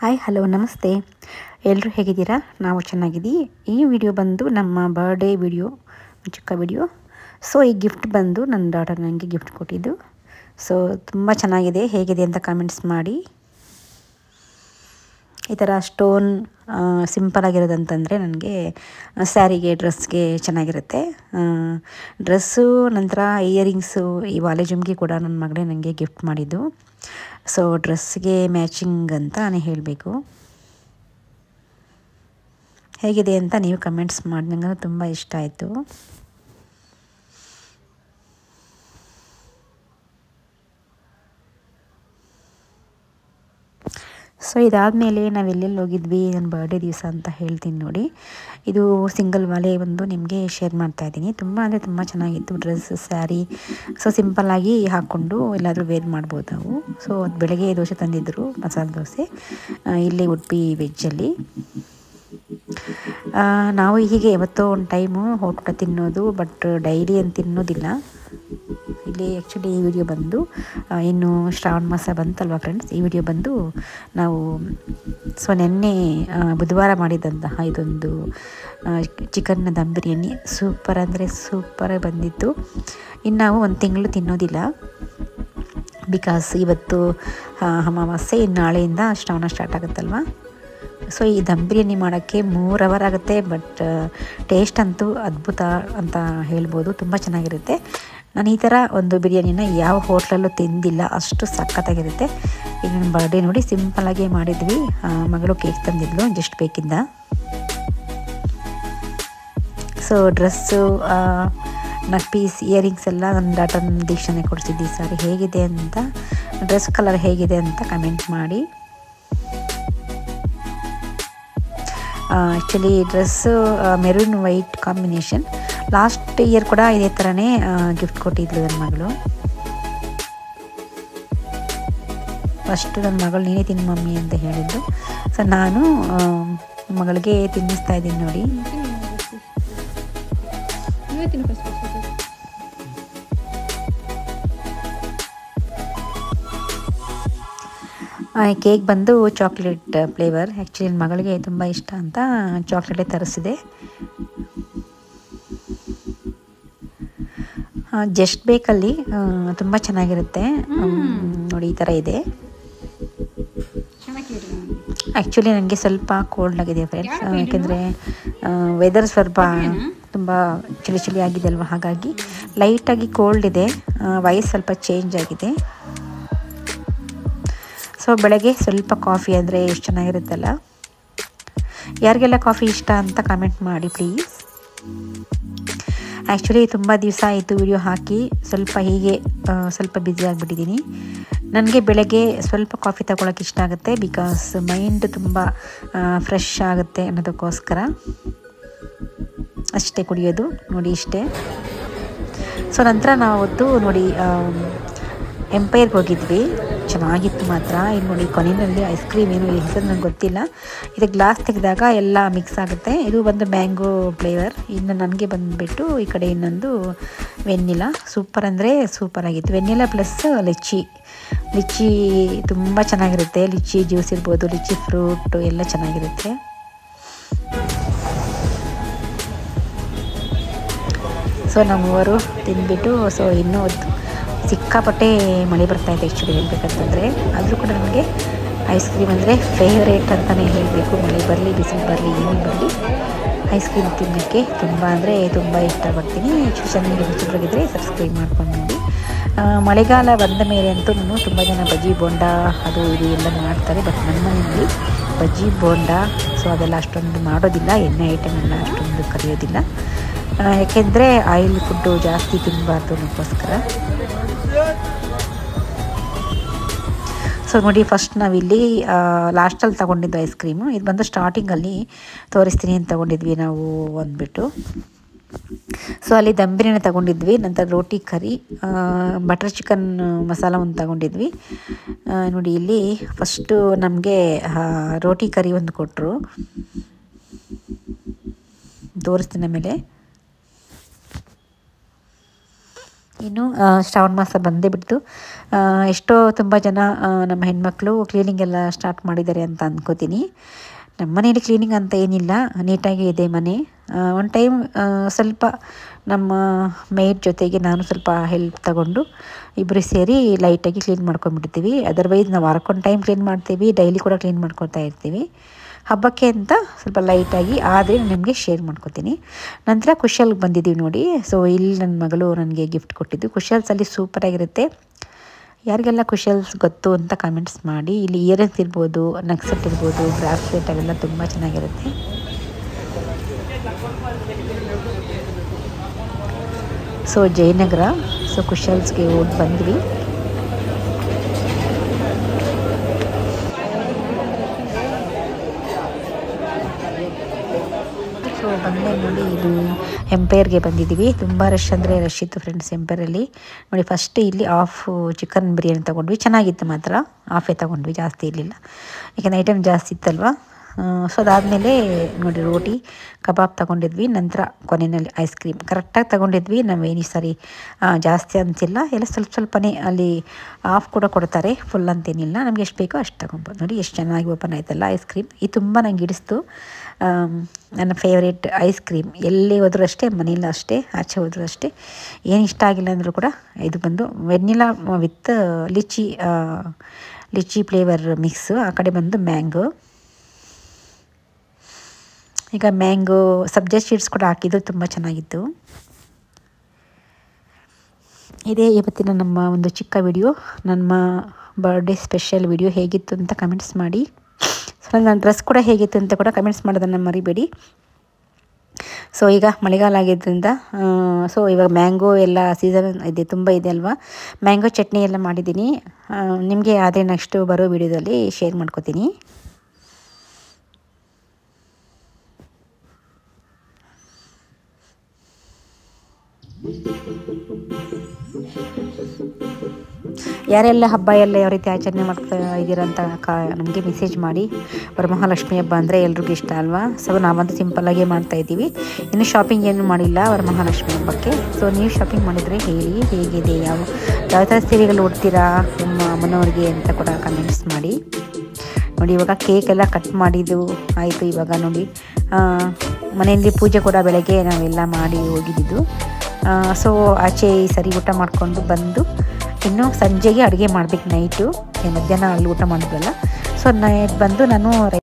Hi hello ನಮಸ್ತೆ. ಎಲ್ಲರೂ ಹೇಗಿದ್ದೀರಾ? ನಾವು ಚೆನ್ನಾಗಿದ್ದೀವಿ. ಈ ವಿಡಿಯೋ ಬಂದು ನಮ್ಮ ಬರ್ಡೇ ವಿಡಿಯೋ, ಚಿಕ್ಕ ವಿಡಿಯೋ. ಸೊ ಈ ಗಿಫ್ಟ್ ಬಂದು ನನ್ನ ಡಾಟರ್ ನನಗೆ ಗಿಫ್ಟ್ ಕೊಟ್ಟಿದ್ದು. ಸೊ ತುಂಬ ಚೆನ್ನಾಗಿದೆ, ಹೇಗಿದೆ ಅಂತ ಕಮೆಂಟ್ಸ್ ಮಾಡಿ. ಈ ಥರ ಸ್ಟೋನ್ ಸಿಂಪಲ್ ಆಗಿರೋದಂತಂದರೆ ನನಗೆ ಸ್ಯಾರಿಗೆ, ಡ್ರೆಸ್ಗೆ ಚೆನ್ನಾಗಿರುತ್ತೆ. ಡ್ರೆಸ್ಸು, ನಂತರ ಇಯರಿಂಗ್ಸು, ಈ ವಾಲೆ ಜುಮ್ಕಿ ಕೂಡ ನನ್ನ ಮಗಳೇ ನನಗೆ ಗಿಫ್ಟ್ ಮಾಡಿದ್ದು. ಸೊ ಡ್ರೆಸ್ಗೆ ಮ್ಯಾಚಿಂಗ್ ಅಂತಲೇ ಹೇಳಬೇಕು. ಹೇಗಿದೆ ಅಂತ ನೀವು ಕಮೆಂಟ್ಸ್ ಮಾಡಿ, ನನಗೆ ತುಂಬ ಇಷ್ಟ ಆಯಿತು. ಸೊ ಇದಾದಮೇಲೆ ನಾವು ಎಲ್ಲೆಲ್ಲಿ ಹೋಗಿದ್ವಿ ನನ್ನ ಬರ್ಡೇ ದಿವಸ ಅಂತ ಹೇಳ್ತೀನಿ ನೋಡಿ. ಇದು ಸಿಂಗಲ್ ವಾಲೆ ಒಂದು ನಿಮಗೆ ಶೇರ್ ಮಾಡ್ತಾಯಿದ್ದೀನಿ. ತುಂಬ ಅಂದರೆ ತುಂಬ ಚೆನ್ನಾಗಿತ್ತು ಡ್ರೆಸ್, ಸ್ಯಾರಿ. ಸೊ ಸಿಂಪಲ್ಲಾಗಿ ಹಾಕ್ಕೊಂಡು ಎಲ್ಲಾದರೂ ವೇರ್ ಮಾಡ್ಬೋದು ನಾವು. ಸೊ ಅದು ಬೆಳಗ್ಗೆ ದೋಸೆ ತಂದಿದ್ದರು, ಮಸಾಲೆ ದೋಸೆ, ಇಲ್ಲಿ ಉಡುಪಿ ವೆಜ್ಜಲ್ಲಿ. ನಾವು ಹೀಗೆ ಯಾವತ್ತೋ ಒಂದು ಟೈಮು ಊಟ ತಿನ್ನೋದು, ಬಟ್ ಡೈಲಿ ಏನು ತಿನ್ನೋದಿಲ್ಲ. ಇಲ್ಲಿ ಆ್ಯಕ್ಚುಲಿ ಈ ವಿಡಿಯೋ ಬಂದು ಇನ್ನು ಶ್ರಾವಣ ಮಾಸ ಬಂತಲ್ವ ಫ್ರೆಂಡ್ಸ್, ಈ ವಿಡಿಯೋ ಬಂದು ನಾವು ನೆನ್ನೆ ಬುಧವಾರ ಮಾಡಿದಂತಹ ಇದೊಂದು ಚಿಕನ್ನ ದಮ್ ಬಿರಿಯಾನಿ ಸೂಪರ್ ಅಂದರೆ ಸೂಪರಾಗಿ ಬಂದಿತ್ತು. ಇನ್ನು ನಾವು ಒಂದು ತಿಂಗಳು ತಿನ್ನೋದಿಲ್ಲ, ಬಿಕಾಸ್ ಇವತ್ತು ಅಮಾವಾಸ್ಯೆ, ಇನ್ನು ನಾಳೆಯಿಂದ ಶ್ರಾವಣ ಸ್ಟಾರ್ಟ್ ಆಗುತ್ತಲ್ವ. ಸೊ ಈ ದಮ್ ಬಿರಿಯಾನಿ ಮಾಡೋಕ್ಕೆ 3 ಅವರ್ ಆಗುತ್ತೆ, ಬಟ್ ಟೇಸ್ಟ್ ಅಂತೂ ಅದ್ಭುತ ಅಂತ ಹೇಳ್ಬೋದು, ತುಂಬ ಚೆನ್ನಾಗಿರುತ್ತೆ. ನಾನು ಈ ಥರ ಒಂದು ಬಿರಿಯಾನಿನ ಯಾವ ಹೋಟ್ಲಲ್ಲೂ ತಿಂದಿಲ್ಲ, ಅಷ್ಟು ಸಖತ್ತಾಗಿರುತ್ತೆ. ಈಗ ನನ್ನ ಬರ್ಡೇ ನೋಡಿ ಸಿಂಪಲ್ಲಾಗಿ ಮಾಡಿದ್ವಿ. ಮಗಳು ಕೇಕ್ ತಂದಿದ್ಲು ಜಸ್ಟ್ ಬೇಕಿಂದ. ಸೊ ಡ್ರೆಸ್ಸು, ನಕ್ ಪೀಸ್, ಇಯರಿಂಗ್ಸ್ ಎಲ್ಲ ನನ್ನ ಡಾಟರ್ ದೀಕ್ಷಾನೆ ಕೊಡಿಸಿದ್ದಿ. ಸಾರಿ ಹೇಗಿದೆ ಅಂತ, ಡ್ರೆಸ್ ಕಲರ್ ಹೇಗಿದೆ ಅಂತ ಕಮೆಂಟ್ ಮಾಡಿ. Actually dress maroon white combination. Last year ಕೂಡ ಇದೇ ಥರನೇ ಗಿಫ್ಟ್ ಕೊಟ್ಟಿದ್ಲು ನನ್ನ ಮಗಳು. ಫಸ್ಟು ನನ್ನ ಮಗಳು ನೀನೇ ತಿನ್ನು ಮಮ್ಮಿ ಅಂತ ಹೇಳಿದ್ದು. ಸೊ ನಾನು ಮಗಳಿಗೆ ತಿನ್ನಿಸ್ತಾ ಇದ್ದೀನಿ ನೋಡಿ. ಕೇಕ್ ಬಂದು ಚಾಕ್ಲೇಟ್ ಫ್ಲೇವರ್. ಆ್ಯಕ್ಚುಲಿ ನನ್ನ ಮಗಳಿಗೆ ತುಂಬ ಇಷ್ಟ ಅಂತ ಚಾಕ್ಲೇಟೇ ತರಿಸಿದೆ. ಜಸ್ಟ್ ಬೇಕಲ್ಲಿ ತುಂಬ ಚೆನ್ನಾಗಿರುತ್ತೆ ನೋಡಿ, ಈ ಥರ ಇದೆ. ಆ್ಯಕ್ಚುಲಿ ನನಗೆ ಸ್ವಲ್ಪ ಕೋಲ್ಡ್ ಆಗಿದೆ ಫ್ರೆಂಡ್ಸ್, ಯಾಕೆಂದರೆ ವೆದರ್ ಸ್ವಲ್ಪ ತುಂಬ ಚಳಿ ಆಗಿದೆ ಅಲ್ವ, ಹಾಗಾಗಿ ಲೈಟಾಗಿ ಕೋಲ್ಡ್ ಇದೆ, ವಾಯ್ಸ್ ಸ್ವಲ್ಪ ಚೇಂಜ್ ಆಗಿದೆ. ಸೊ ಬೆಳಗ್ಗೆ ಸ್ವಲ್ಪ ಕಾಫಿ ಅಂದರೆ ಎಷ್ಟು ಚೆನ್ನಾಗಿರುತ್ತಲ್ಲ. ಯಾರಿಗೆಲ್ಲ ಕಾಫಿ ಇಷ್ಟ ಅಂತ ಕಮೆಂಟ್ ಮಾಡಿ ಪ್ಲೀಸ್. ಆ್ಯಕ್ಚುಲಿ ತುಂಬ ದಿವಸ ಆಯಿತು ವಿಡಿಯೋ ಹಾಕಿ, ಸ್ವಲ್ಪ ಹೀಗೆ ಸ್ವಲ್ಪ ಬ್ಯುಸಿ ಆಗಿಬಿಟ್ಟಿದ್ದೀನಿ. ನನಗೆ ಬೆಳಗ್ಗೆ ಸ್ವಲ್ಪ ಕಾಫಿ ತಗೊಳ್ಳೋಕೆ ಇಷ್ಟ ಆಗುತ್ತೆ, ಬಿಕಾಸ್ ಮೈಂಡ್ ತುಂಬ ಫ್ರೆಶ್ ಆಗುತ್ತೆ ಅನ್ನೋದಕ್ಕೋಸ್ಕರ ಅಷ್ಟೇ ಕುಡಿಯೋದು ನೋಡಿ, ಇಷ್ಟೇ. ಸೊ ನಂತರ ನಾವು ನೋಡಿ ಎಂಪೈರ್ಗೆ ಹೋಗಿದ್ವಿ, ಚೆನ್ನಾಗಿತ್ತು ಮಾತ್ರ. ಇಲ್ಲಿ ನೋಡಿ ಕೊನೆಯಲ್ಲಿ ಐಸ್ ಕ್ರೀಮ್, ಏನು ಹೆಸರು ನನಗೆ ಗೊತ್ತಿಲ್ಲ. ಇದು ಗ್ಲಾಸ್ ತೆಗೆದಾಗ ಎಲ್ಲ ಮಿಕ್ಸ್ ಆಗುತ್ತೆ. ಇದು ಬಂದು ಮ್ಯಾಂಗೋ ಫ್ಲೇವರ್. ಇನ್ನು ನನಗೆ ಬಂದುಬಿಟ್ಟು ಈ ಕಡೆ ಇನ್ನೊಂದು ವೆನಿಲಾ. ಸೂಪರ್ ಅಂದರೆ ಸೂಪರ್ ಆಗಿತ್ತು. ವೆನಿಲಾ ಪ್ಲಸ್ ಲಿಚ್ಚಿ ತುಂಬ ಚೆನ್ನಾಗಿರುತ್ತೆ. ಲಿಚ್ಚಿ ಜ್ಯೂಸ್ ಇರ್ಬೋದು, ಲಿಚ್ಚಿ ಫ್ರೂಟು ಎಲ್ಲ ಚೆನ್ನಾಗಿರುತ್ತೆ. ಸೊ ನಮ್ಮವರು ತಿಂದ್ಬಿಟ್ಟು, ಸೊ ಇನ್ನೂ ಸಿಕ್ಕಾಪಟ್ಟೆ ಮಳೆ ಬರ್ತಾಯಿದೆ ಆ್ಯಕ್ಚುಲಿ ಹೇಳ್ಬೇಕಂತಂದರೆ. ಆದರೂ ಕೂಡ ನನಗೆ ಐಸ್ ಕ್ರೀಮ್ ಅಂದರೆ ಫೇವ್ರೇಟ್ ಅಂತಲೇ ಹೇಳಬೇಕು. ಮಳೆ ಬರಲಿ, ಬಿಸಿಲು ಬರಲಿ, ಏನೇ ಬರಲಿ, ಐಸ್ ಕ್ರೀಮ್ ತಿನ್ನೋಕ್ಕೆ ತುಂಬ ಅಂದರೆ ತುಂಬ ಇಷ್ಟಪಡ್ತೀನಿ. ಚಾನಲ್ಗೆ ಹೊಸಬರಾಗಿದ್ದರೆ ಸಬ್ಸ್ಕ್ರೈಬ್ ಮಾಡ್ಕೊಂಡು ನೋಡಿ. ಮಳೆಗಾಲ ಬಂದ ಮೇಲೆ ಅಂತೂ ನಾನು ತುಂಬ ಜನ ಬಜ್ಜಿ ಬೋಂಡ ಅದು ಇದು ಎಲ್ಲ ಮಾಡ್ತಾರೆ, ಬಟ್ ನಮ್ಮ ಮನೆಯಲ್ಲಿ ಬಜ್ಜಿ ಬೋಂಡ ಸೊ ಅದೆಲ್ಲ ಅಷ್ಟೊಂದು ಮಾಡೋದಿಲ್ಲ. ಎಣ್ಣೆ ಐಟಮ್ ಎಲ್ಲ ಅಷ್ಟೊಂದು ಕರಿಯೋದಿಲ್ಲ, ಯಾಕೆಂದರೆ ಆಯಿಲ್ ಫುಡ್ಡು ಜಾಸ್ತಿ ತಿನ್ನಬಾರ್ದು ಅನ್ನೋಕ್ಕೋಸ್ಕರ. ಸೊ ನೋಡಿ, ಫಸ್ಟ್ ನಾವಿಲ್ಲಿ ಲಾಸ್ಟಲ್ಲಿ ತೊಗೊಂಡಿದ್ದು ಐಸ್ ಕ್ರೀಮು. ಇದು ಬಂದು ಸ್ಟಾರ್ಟಿಂಗಲ್ಲಿ ತೋರಿಸ್ತೀನಿ ಅಂತ ತೊಗೊಂಡಿದ್ವಿ ನಾವು ಅಂದ್ಬಿಟ್ಟು. ಸೊ ಅಲ್ಲಿ ದಮ್ ಬಿರಿಯಾನಿ ತೊಗೊಂಡಿದ್ವಿ, ನಂತರ ರೋಟಿ ಕರಿ, ಬಟರ್ ಚಿಕನ್ ಮಸಾಲ ಒಂದು ತೊಗೊಂಡಿದ್ವಿ. ನೋಡಿ ಇಲ್ಲಿ ಫಸ್ಟು ನಮಗೆ ರೋಟಿ ಕರಿ ಒಂದು ಕೊಟ್ಟರು, ತೋರಿಸ್ತೀನಿ ಆಮೇಲೆ. ಇನ್ನು ಶ್ರಾವಣ ಮಾಸ ಬಂದೇ ಬಿಡ್ತು. ಎಷ್ಟೋ ತುಂಬ ಜನ ನಮ್ಮ ಹೆಣ್ಮಕ್ಳು ಕ್ಲೀನಿಂಗ್ ಎಲ್ಲ ಸ್ಟಾರ್ಟ್ ಮಾಡಿದ್ದಾರೆ ಅಂತ ಅಂದ್ಕೋತೀನಿ. ನಮ್ಮ ಮನೇಲಿ ಕ್ಲೀನಿಂಗ್ ಅಂತ ಏನಿಲ್ಲ, ನೀಟಾಗಿ ಇದೆ ಮನೆ. ಒನ್ ಟೈಮ್ ಸ್ವಲ್ಪ ನಮ್ಮ ಮೇಡ್ ಜೊತೆಗೆ ನಾನು ಸ್ವಲ್ಪ ಹೆಲ್ಪ್ ತಗೊಂಡು ಇಬ್ಬರು ಸೇರಿ ಲೈಟಾಗಿ ಕ್ಲೀನ್ ಮಾಡ್ಕೊಂಡ್ಬಿಡ್ತೀವಿ. ಅದರ್ವೈಸ್ ನಾವು ವಾರಕ್ಕೊಂದು ಟೈಮ್ ಕ್ಲೀನ್ ಮಾಡ್ತೀವಿ, ಡೈಲಿ ಕೂಡ ಕ್ಲೀನ್ ಮಾಡ್ಕೊತಾ ಇರ್ತೀವಿ. ಹಬ್ಬಕ್ಕೆ ಅಂತ ಸ್ವಲ್ಪ ಲೈಟಾಗಿ ಆದರೆ ನಿಮಗೆ ಶೇರ್ ಮಾಡ್ಕೊತೀನಿ. ನಂತರ ಕುಶಲ್ಗೆ ಬಂದಿದ್ದೀವಿ ನೋಡಿ. ಸೊ ಇಲ್ಲಿ ನನ್ನ ಮಗಳು ನನಗೆ ಗಿಫ್ಟ್ ಕೊಟ್ಟಿದ್ದು. ಕುಶಲ್ಸಲ್ಲಿ ಸೂಪರಾಗಿರುತ್ತೆ. ಯಾರಿಗೆಲ್ಲ ಕುಶಲ್ಸ್ ಗೊತ್ತು ಅಂತ ಕಮೆಂಟ್ಸ್ ಮಾಡಿ. ಇಲ್ಲಿ ಇಯರಿಂಗ್ಸ್ ಇರ್ಬೋದು, ನಕ್ಸೆಟ್ ಇರ್ಬೋದು, ಬ್ರಾಸ್ಲೆಟ್ ಅವೆಲ್ಲ ತುಂಬ ಚೆನ್ನಾಗಿರುತ್ತೆ. ಸೊ ಜಯನಗರ, ಸೊ ಕುಶಲ್ಸ್ಗೆ ಹೋಗಿ ಬಂದ್ವಿ. ಸೊ ಬಂದೆ ನೋಡಿ, ಇದು ಎಂಪೈರ್ಗೆ ಬಂದಿದ್ದೀವಿ. ತುಂಬ ರಶ್ ಅಂದರೆ ರಶ್ ಇತ್ತು ಫ್ರೆಂಡ್ಸ್ ಎಂಪೈರಲ್ಲಿ. ನೋಡಿ ಫಸ್ಟ್ ಇಲ್ಲಿ ಹಾಫ್ ಚಿಕನ್ ಬಿರಿಯಾನಿ ತೊಗೊಂಡ್ವಿ, ಚೆನ್ನಾಗಿತ್ತು ಮಾತ್ರ. ಹಾಫೇ ತೊಗೊಂಡ್ವಿ, ಜಾಸ್ತಿ ಇರಲಿಲ್ಲ, ಯಾಕೆಂದರೆ ಐಟಮ್ ಜಾಸ್ತಿ ಇತ್ತಲ್ವ. ಸೊ ಅದಾದಮೇಲೆ ನೋಡಿ ರೋಟಿ ಕಬಾಬ್ ತೊಗೊಂಡಿದ್ವಿ. ನಂತರ ಕೊನೆಯಲ್ಲಿ ಐಸ್ ಕ್ರೀಮ್ ಕರೆಕ್ಟಾಗಿ ತೊಗೊಂಡಿದ್ವಿ. ನಾವೇನು ಸರಿ ಜಾಸ್ತಿ ಅನಿಸಿಲ್ಲ, ಎಲ್ಲ ಸ್ವಲ್ಪ ಸ್ವಲ್ಪನೇ ಅಲ್ಲಿ ಆಫ್ ಕೂಡ ಕೊಡ್ತಾರೆ, ಫುಲ್ ಅಂತೇನಿಲ್ಲ. ನಮಗೆ ಎಷ್ಟು ಬೇಕೋ ಅಷ್ಟು ತೊಗೊಬೋದು. ನೋಡಿ ಎಷ್ಟು ಚೆನ್ನಾಗಿ ಓಪನ್ ಆಯ್ತಲ್ಲ ಐಸ್ ಕ್ರೀಮ್. ಇದು ತುಂಬ ನಂಗೆ ಹಿಡಿಸ್ತು. ನನ್ನ ಫೇವ್ರೇಟ್ ಐಸ್ ಕ್ರೀಮ್. ಎಲ್ಲಿ ಹೋದರೂ ಅಷ್ಟೇ, ಮನೇಲಿ ಅಷ್ಟೇ, ಆಚೆ ಹೋದರೂ ಅಷ್ಟೇ. ಏನು ಇಷ್ಟ ಆಗಿಲ್ಲ ಅಂದರೂ ಕೂಡ ಇದು ಬಂದು vanilla with litchi flavour mix. ಆ ಕಡೆ ಬಂದು ಮ್ಯಾಂಗೋ. ಈಗ ಮ್ಯಾಂಗೋ ಸಬ್ಜಾ ಸೀಡ್ಸ್ ಕೂಡ ಹಾಕಿದ್ದು ತುಂಬ ಚೆನ್ನಾಗಿತ್ತು. ಇದೇ ಇವತ್ತಿನ ನಮ್ಮ ಒಂದು ಚಿಕ್ಕ ವಿಡಿಯೋ. ನಮ್ಮ ಬರ್ಡೇ ಸ್ಪೆಷಲ್ ವಿಡಿಯೋ ಹೇಗಿತ್ತು ಅಂತ ಕಮೆಂಟ್ಸ್ ಮಾಡಿ. ಸೊ ನನ್ನ ಡ್ರೆಸ್ ಕೂಡ ಹೇಗಿತ್ತು ಅಂತ ಕೂಡ ಕಮೆಂಟ್ಸ್ ಮಾಡೋದನ್ನು ಮರಿಬೇಡಿ. ಸೊ ಈಗ ಮಳೆಗಾಲ ಆಗಿದ್ದರಿಂದ ಸೊ ಇವಾಗ ಮ್ಯಾಂಗೋ ಎಲ್ಲ ಸೀಸನ್ ಇದೆ, ತುಂಬ ಇದೆ ಅಲ್ವಾ. ಮ್ಯಾಂಗೋ ಚಟ್ನಿ ಎಲ್ಲ ಮಾಡಿದ್ದೀನಿ. ನಿಮಗೆ ಆದರೆ ನೆಕ್ಸ್ಟು ಬರೋ ವಿಡಿಯೋದಲ್ಲಿ ಶೇರ್ ಮಾಡ್ಕೋತೀನಿ. ಯಾರೆಲ್ಲ ಹಬ್ಬ ಎಲ್ಲ ಯಾವ ರೀತಿ ಆಚರಣೆ ಮಾಡ್ತಾ ಇದ್ದೀರಂತ ನಮಗೆ ಮೆಸೇಜ್ ಮಾಡಿ. ವರಮಹಾಲಕ್ಷ್ಮಿ ಹಬ್ಬ ಅಂದರೆ ಎಲ್ರಿಗೂ ಇಷ್ಟ ಅಲ್ವಾ. ಸೊ ನಾವಂತೂ ಸಿಂಪಲ್ಲಾಗೇ ಮಾಡ್ತಾಯಿದ್ದೀವಿ. ಇನ್ನು ಶಾಪಿಂಗ್ ಏನು ಮಾಡಿಲ್ಲ ವರಮಹಾಲಕ್ಷ್ಮಿ ಹಬ್ಬಕ್ಕೆ. ಸೊ ನೀವು ಶಾಪಿಂಗ್ ಮಾಡಿದರೆ ಹೇಳಿ, ಹೇಗಿದೆ, ಯಾವ ಥರ ಸೀರೆಗಳು ಉಡ್ತೀರಾ ನಿಮ್ಮ ಅಮ್ಮನವ್ರಿಗೆ ಅಂತ ಕೂಡ ಕಮೆಂಟ್ಸ್ ಮಾಡಿ. ನೋಡಿ ಇವಾಗ ಕೇಕ್ ಎಲ್ಲ ಕಟ್ ಮಾಡಿದ್ದು ಆಯಿತು. ಇವಾಗ ನೋಡಿ ಮನೆಯಲ್ಲಿ ಪೂಜೆ ಕೂಡ ಬೆಳಗ್ಗೆ ನಾವೆಲ್ಲ ಮಾಡಿ ಹೋಗಿದ್ದು. ಸೊ ಆಚೆ ಈ ಸರಿ ಊಟ ಮಾಡಿಕೊಂಡು ಬಂದು ಇನ್ನು ಸಂಜೆಗೆ ಅಡುಗೆ ಮಾಡಬೇಕು. ನೈಟು ಮಧ್ಯಾಹ್ನ ಅಲ್ಲಿ ಊಟ ಮಾಡಿದ್ವಲ್ಲ. ಸೊ ನೈಟ್ ಬಂದು ನಾನು